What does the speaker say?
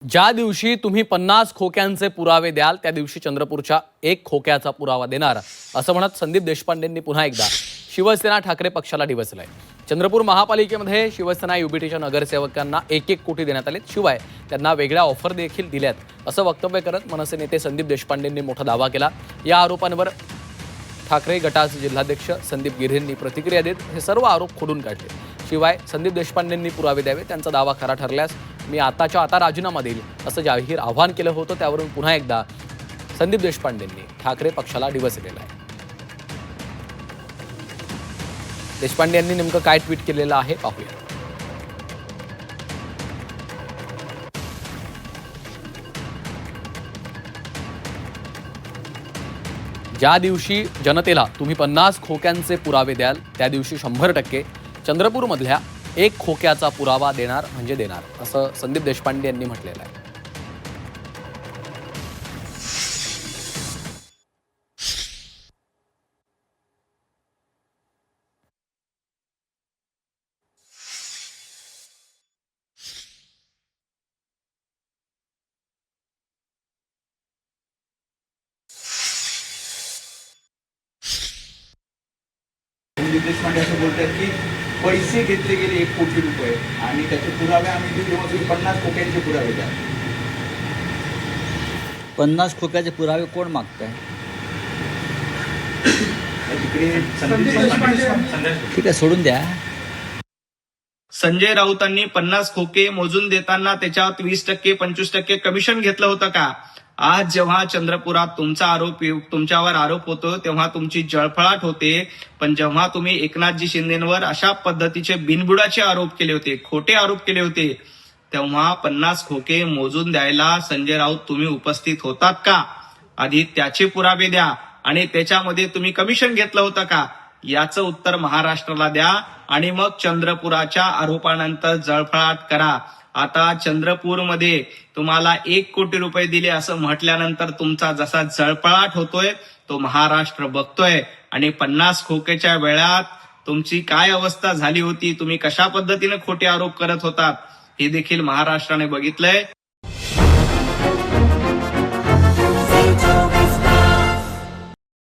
ज्या दिवशी तुम्ही 50 खोक्यांचे पुरावे द्याल त्या दिवशी चंद्रपूरच्या 1 खोक्याचा पुरावा देणार असं म्हणत संदीप देशपांडेंनी पुन्हा एकदा शिवसेना ठाकरे पक्षाला डिवचलंय। चंद्रपूर महापालिकेमध्ये शिवसेना युबीटीच्या नगरसेवकांना 1-1 कोटी देण्यात आले, शिवाय त्यांना वेगळ्या ऑफर देखील दिल्यात असं वक्तव्य करत मनसे नेते संदीप देशपांडेंनी मोठा दावा केला। या आरोपांवर ठाकरे गटाचे जिल्हाध्यक्ष संदीप गिऱ्हेंनी प्रतिक्रिया देत हे सर्व आरोप खोडून काढले। शिवाय संदीप देशपांडेंनी पुरावे द्यावे, त्यांचा दावा खरा ठरल्यास मी आताच्या आता राजीनामा देईल असं जाहीर आव्हान केलं होतं। त्यावरून पुन्हा एकदा संदीप देशपांडेंनी ठाकरे पक्षाला डिवचलेलं आहे। देशपांडे यांनी नेमकं काय ट्विट केलेलं आहे पाहूया। ज्या दिवशी जनतेला तुम्ही 50 खोक्यांचे पुरावे द्याल त्या दिवशी 100% चंद्रपूरमधल्या 1 खोक्याचा पुरावा देणार म्हणजे देणार असं संदीप देशपांडे यांनी म्हटलेलं आहे। संदीप देशपांडे असं बोलतात की पैसे घेतले गेले 1 कोटी रुपये आणि त्याचे पुरावे आम्ही दिले, तेव्हा तुम्ही 50 खोक्यांचे पुरावे द्या। 50 खोक्याचे पुरावे कोण मागताय? ठीक आहे, सोडून द्या। संजय राऊतांनी 50 खोके मोजून देताना त्याच्यावर 20% 25% कमिशन घेतलं होतं का? आज जेव्हा चंद्रपुरात तुमच्यावर आरोप होतो तेव्हा तुमची जळफळाट होते, पण जेव्हा तुम्ही एकनाथजी शिंदेंवर अशा पद्धतीचे बिनबुडाचे आरोप केले होते, खोटे आरोप केले होते, तेव्हा 50 खोके मोजून द्यायला संजय राऊत तुम्ही उपस्थित होतात का? आधी त्याचे पुरावे द्या आणि त्याच्यामध्ये तुम्ही कमिशन घेतलं होतं का याचं उत्तर महाराष्ट्राला द्या आणि मग चंद्रपुराच्या आरोपानंतर जळफळाट करा। आता चंद्रपूरमध्ये तुम्हाला 1 कोटी रुपये दिले असं म्हटल्यानंतर तुमचा जसा जळफळाट होतोय तो महाराष्ट्र बघतोय आणि 50 खोक्याच्या वेळात तुमची काय अवस्था झाली होती, तुम्ही कशा पद्धतीने खोटे आरोप करत होतात हे देखील महाराष्ट्राने बघितलंय।